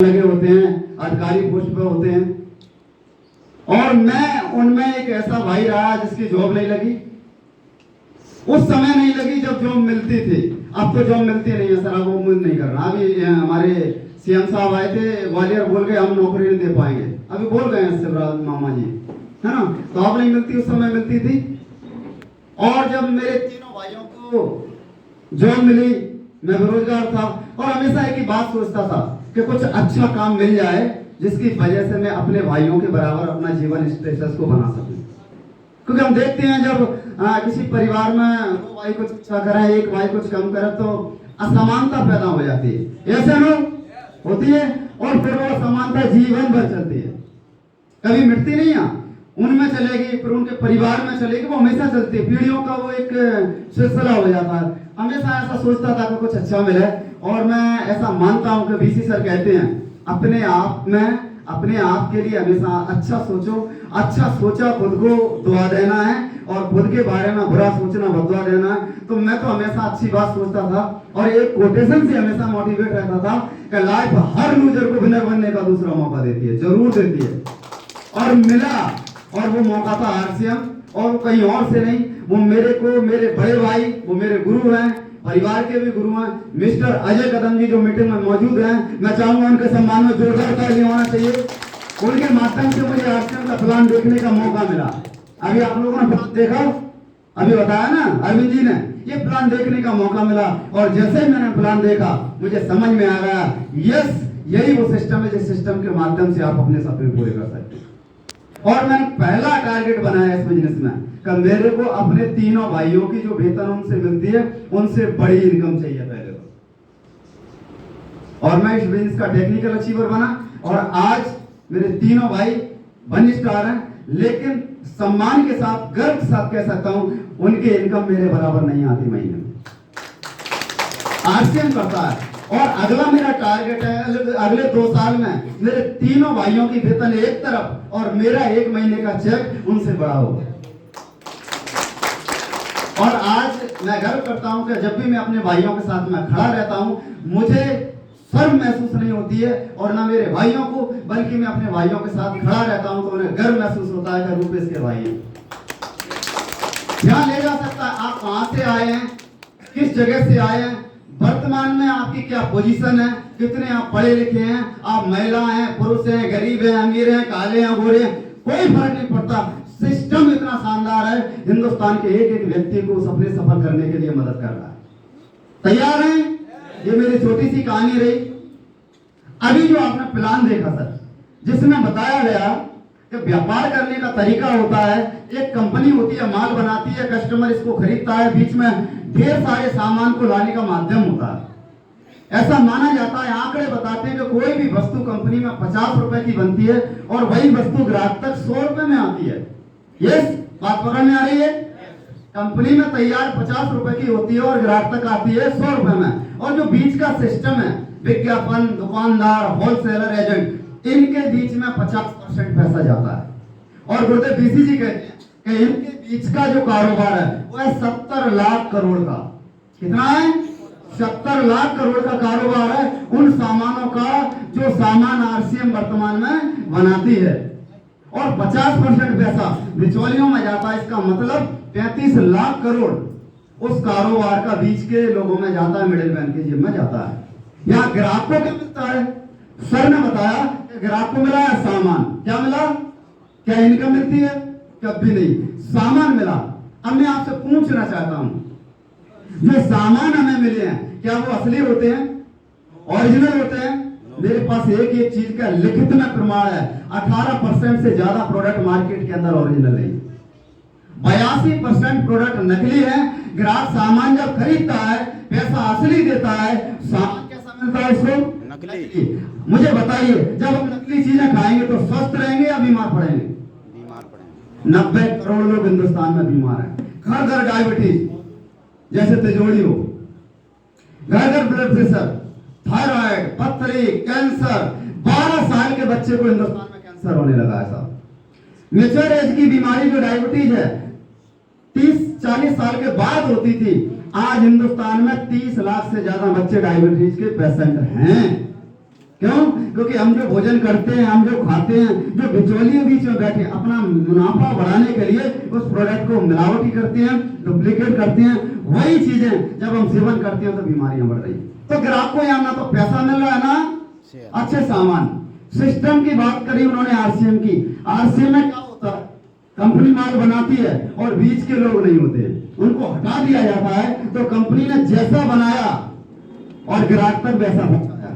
लगे होते हैं, अधिकारी पोस्ट पे होते हैं। और मैं उनमें एक ऐसा भाई रहा जिसकी जॉब नहीं लगी। उस समय नहीं लगी जब जॉब मिलती थी। अब तो जॉब मिलती नहीं है सर, अब उम्मीद नहीं करना। अभी हमारे सीएम साहब आए थे ग्वालियर, बोल गए हम नौकरी नहीं दे पाएंगे। अभी बोल गए हैं शिवराज मामा जी, है ना। तो अब नहीं मिलती, उस समय मिलती थी। और जब मेरे तीनों भाइयों को जॉब मिली, मैं बेरोजगार था और हमेशा एक ही बात सोचता था कि कुछ अच्छा काम मिल जाए जिसकी वजह से मैं अपने भाइयों के बराबर अपना जीवन स्टेटस को बना सकूं। क्योंकि हम देखते हैं जब किसी परिवार में दो भाई कुछ अच्छा करें, एक भाई कुछ कम करे तो असमानता पैदा हो जाती है। ऐसे लोग होती है और फिर वो असमानता जीवन भर चलती है, कभी मिटती नहीं है। उनमें चलेगी, फिर उनके परिवार में चलेगी, वो हमेशा चलती है। पीढ़ियों का वो एक सिलसिला हो जाता है। हमेशा ऐसा सोचता था कि कुछ अच्छा मिले। और मैं ऐसा मानता हूं कि बीसी सर कहते हैं अपने आप में, अपने आप के लिए हमेशा अच्छा सोचो। अच्छा सोचा खुद को दुआ देना है और खुद के बारे में बुरा सोचना बदुआ देना है। तो मैं तो हमेशा अच्छी बात सोचता था और एक कोटेशन से हमेशा मोटिवेट रहता था कि लाइफ हर लूजर को विनर बनने का दूसरा मौका देती है, जरूर देती है। और मिला, और वो मौका था आरसीएम, और कहीं और से नहीं। वो मेरे को, मेरे बड़े भाई, वो मेरे गुरु हैं, परिवार के भी गुरु हैं, मिस्टर अजय कदम जी जो मीटिंग में मौजूद हैं। मैं चाहूंगा उनके सम्मान में जोरदार ताली होना चाहिए। उनके माध्यम से मुझे आरसीएम का प्लान देखने का मौका मिला। अभी आप लोगों ने प्लान देखा, अभी बताया ना अरविंद जी ने, ये प्लान देखने का मौका मिला। और जैसे ही मैंने प्लान देखा मुझे समझ में आ गया, यस यही वो सिस्टम है जिस सिस्टम के माध्यम से आप अपने सपने पूरे कर सकते हैं। और मैंने पहला टारगेट बनाया इस बिजनेस में कि मेरे को अपने तीनों भाइयों की जो वेतन उनसे मिलती है उनसे बड़ी इनकम चाहिए पहले तो। और मैं इस बिजनेस का टेक्निकल अचीवर बना और आज मेरे तीनों भाई वन स्टार हैं। लेकिन सम्मान के साथ, गर्व के साथ कह सकता हूं, उनकी इनकम मेरे बराबर नहीं आती महीने में। आरसीएम करता है। और अगला मेरा टारगेट है अगले 2 साल में मेरे तीनों भाइयों की वेतन एक तरफ और मेरा 1 महीने का चेक उनसे बड़ा होगा। और आज मैं गर्व करता हूं कि जब भी मैं अपने भाइयों के साथ में खड़ा रहता हूं मुझे शर्म महसूस नहीं होती है, और ना मेरे भाइयों को, बल्कि मैं अपने भाइयों के साथ खड़ा रहता हूं तो उन्हें गर्व महसूस होता है कि रूपेश के भाई हैं। ध्यान ले जा सकता है आप कहां से आए हैं, किस जगह से आए हैं, वर्तमान में आपकी क्या पोजीशन है, कितने आप पढ़े लिखे हैं, आप महिला हैं, पुरुष हैं, गरीब हैं, अमीर हैं, काले हैं, गोरे हैं, कोई फर्क नहीं पड़ता। सिस्टम इतना शानदार है, हिंदुस्तान के एक एक व्यक्ति को सपने सफल करने के लिए मदद कर रहा है। तैयार हैं? ये मेरी छोटी सी कहानी रही। अभी जो आपने प्लान देखा सर, जिसमें बताया गया कि व्यापार करने का तरीका होता है, एक कंपनी होती है, माल बनाती है, कस्टमर इसको खरीदता है, बीच में ढेर सारे सामान को लाने का माध्यम होता है। ऐसा माना जाता है, आंकड़े बताते हैं कि कोई भी वस्तु कंपनी में 50 रुपए की बनती है और वही वस्तु ग्राहक तक 100 रुपए में आती है। यस, बात पकड़ में आ रही है। कंपनी में तैयार 50 रुपए की होती है और ग्राहक तक आती है 100 रुपए में। और जो बीच का सिस्टम है, विज्ञापन, दुकानदार, होलसेलर, एजेंट, इनके बीच में 50% पैसा जाता है। और गुरुदेव बीसी जी कहते हैं कि इनके बीच का जो कारोबार है वो है 70 लाख करोड़ का। कितना है? 70 लाख करोड़ का कारोबार है उन सामानों का जो सामान आरसीएम वर्तमान में बनाती है। और 50% पैसा बिचौलियों में जाता है। इसका मतलब 35 लाख करोड़ उस कारोबार का बीच के लोगों में जाता है, मिडिल मैन के जेब में जाता है। यहाँ ग्राहकों को मिलता है। सर ने बताया कि ग्राहक को मिला है सामान। क्या मिला? क्या इनकम मिलती है? कभी नहीं, सामान मिला। अब मैं आपसे पूछना चाहता हूं, जो सामान हमें मिले हैं क्या वो असली होते हैं, ओरिजिनल होते हैं? मेरे पास एक एक चीज का लिखित में प्रमाण है। 18% से ज्यादा प्रोडक्ट मार्केट के अंदर ओरिजिनल नहीं, 82% प्रोडक्ट नकली है। ग्राहक सामान जब खरीदता है पैसा असली देता है, सामान कैसा मिलता है उसको? नकली। मुझे बताइए, जब हम नकली चीजें खाएंगे तो स्वस्थ रहेंगे या बीमार पड़ेंगे? 90 करोड़ लोग हिंदुस्तान में बीमार हैं। घर घर डायबिटीज जैसे तिजोरी हो, घर घर ब्लड प्रेशर, थायराइड, पथरी, कैंसर। 12 साल के बच्चे को हिंदुस्तान में कैंसर होने लगा है साहब। मेजर एज की बीमारी जो डायबिटीज है 30-40 साल के बाद होती थी, आज हिंदुस्तान में 30 लाख से ज्यादा बच्चे डायबिटीज के पेशेंट हैं। क्यों? क्योंकि हम जो भोजन करते हैं, हम जो खाते हैं, जो बिचौलिए बीच में बैठे अपना मुनाफा बढ़ाने के लिए उस प्रोडक्ट को मिलावटी करते हैं, डुप्लीकेट करते हैं, वही चीजें जब हम सेवन करते हैं तो बीमारियां बढ़ रही हैं। तो ग्राहक को यहाँ ना तो पैसा मिल रहा है ना अच्छे सामान। सिस्टम की बात करी उन्होंने आरसीएम की। आरसीएम में क्या होता है? कंपनी माल बनाती है और बीच के लोग नहीं होते, उनको हटा दिया जाता है। तो कंपनी ने जैसा बनाया और ग्राहक तक वैसा पहुंचाया,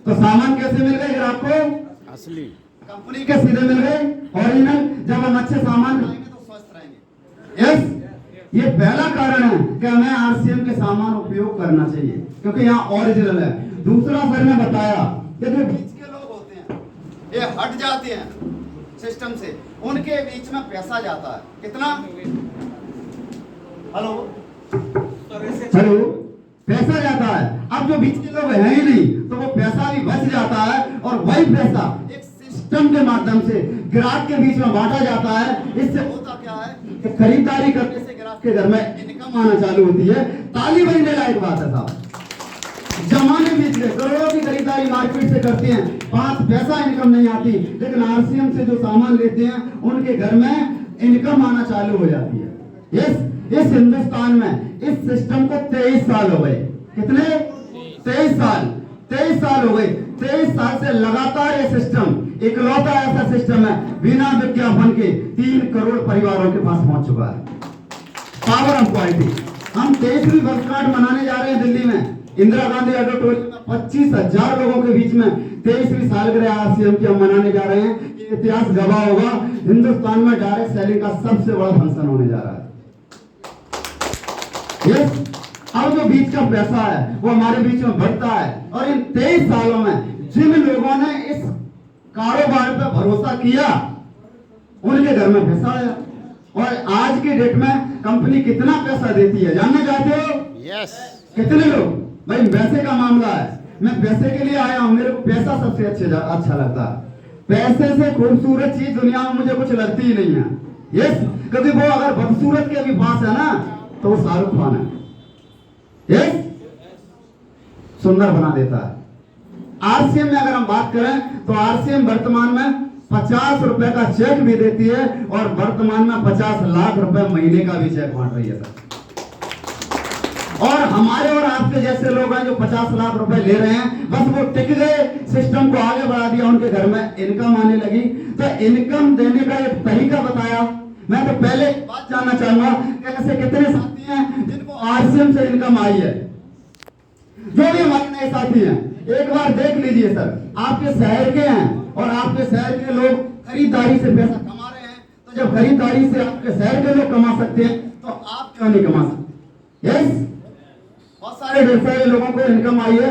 तो सामान कैसे मिल गए ग्राहक को? असली कंपनी के सीधे मिल गए, ओरिजिनल। जब हम अच्छे सामान खाएंगे तो स्वस्थ रहेंगे। यस, ये पहला कारण है कि हमें आरसीएम के सामान उपयोग करना चाहिए, क्योंकि यहाँ ओरिजिनल है। दूसरा सर ने बताया कि जो बीच के लोग होते हैं ये हट जाते हैं सिस्टम से, उनके बीच में पैसा जाता है। कितना? हेलो हेलो, पैसा जाता है। अब जो बीच के लोग हैं ही नहीं तो वो पैसा भी बच जाता है, और वही पैसा एक सिस्टम के माध्यम से ग्राहक के बीच में बांटा जाता है। इससे होता क्या है कि खरीदारी करने से ग्राहक के घर में इनकम आना चालू होती है। ताली बजने लायक बात है साहब। जमाने बीच में करोड़ों की खरीदारी मार्केट से करते हैं, 5 पैसा इनकम नहीं आती, लेकिन आरसीएम से जो सामान लेते हैं उनके घर में इनकम आना चालू हो जाती है। इस हिंदुस्तान में इस सिस्टम को 23 साल हो गए। कितने? 23 साल। 23 साल हो गए। 23 साल से लगातार ये सिस्टम इकलौता ऐसा सिस्टम है बिना विज्ञापन के 3 करोड़ परिवारों के पास पहुंच चुका है। Power of quality. हम 23वीं वर्षगांठ मनाने जा रहे हैं दिल्ली में, इंदिरा गांधी ऑडिटोरियम में 25,000 लोगों के बीच में 23वीं सालगिरह आरसीएम की हम मनाने जा रहे हैं। ये इतिहास गवाह होगा, हिंदुस्तान में डायरेक्ट सेलिंग का सबसे बड़ा फंक्शन होने जा रहा है। यस, अब जो बीच का पैसा है वो हमारे बीच में बढ़ता है, और इन 23 सालों में जिन लोगों ने इस कारोबार पर भरोसा किया उनके घर में पैसा आया। और आज की डेट में कंपनी कितना पैसा देती है जानना चाहते हो? यस। कितने लोग? भाई पैसे का मामला है, मैं पैसे के लिए आया हूं, मेरे को पैसा सबसे अच्छा लगता है। पैसे से खूबसूरत चीज दुनिया में मुझे कुछ लगती ही नहीं है। यस, क्योंकि वो अगर बदसूरत के भी पास है ना तो वो शाहरुख खान है। यस, सुंदर बना देता है। आरसीएम में अगर हम बात करें तो आरसीएम वर्तमान में 50 रुपए का चेक भी देती है, और वर्तमान में 50 लाख रुपए महीने का भी चेक बांट रही है सर। और हमारे और आपके जैसे लोग हैं जो 50 लाख रुपए ले रहे हैं, बस वो टिक गए, सिस्टम को आगे बढ़ा दिया, उनके घर में इनकम आने लगी। तो इनकम देने का एक तरीका बताया। मैं तो पहले एक बात जानना चाहूंगा कि ऐसे कितने साथी हैं जिनको आरसीएम से इनकम आई है? जो भी हमारे नए साथी हैं एक बार देख लीजिए सर, आपके शहर के हैं और आपके शहर के लोग खरीदारी से पैसा कमा रहे हैं। तो जब खरीदारी से आपके शहर के लोग कमा सकते हैं तो आप क्यों नहीं कमा सकते? यस, बहुत सारे ढेर सारे लोगों को इनकम आई है।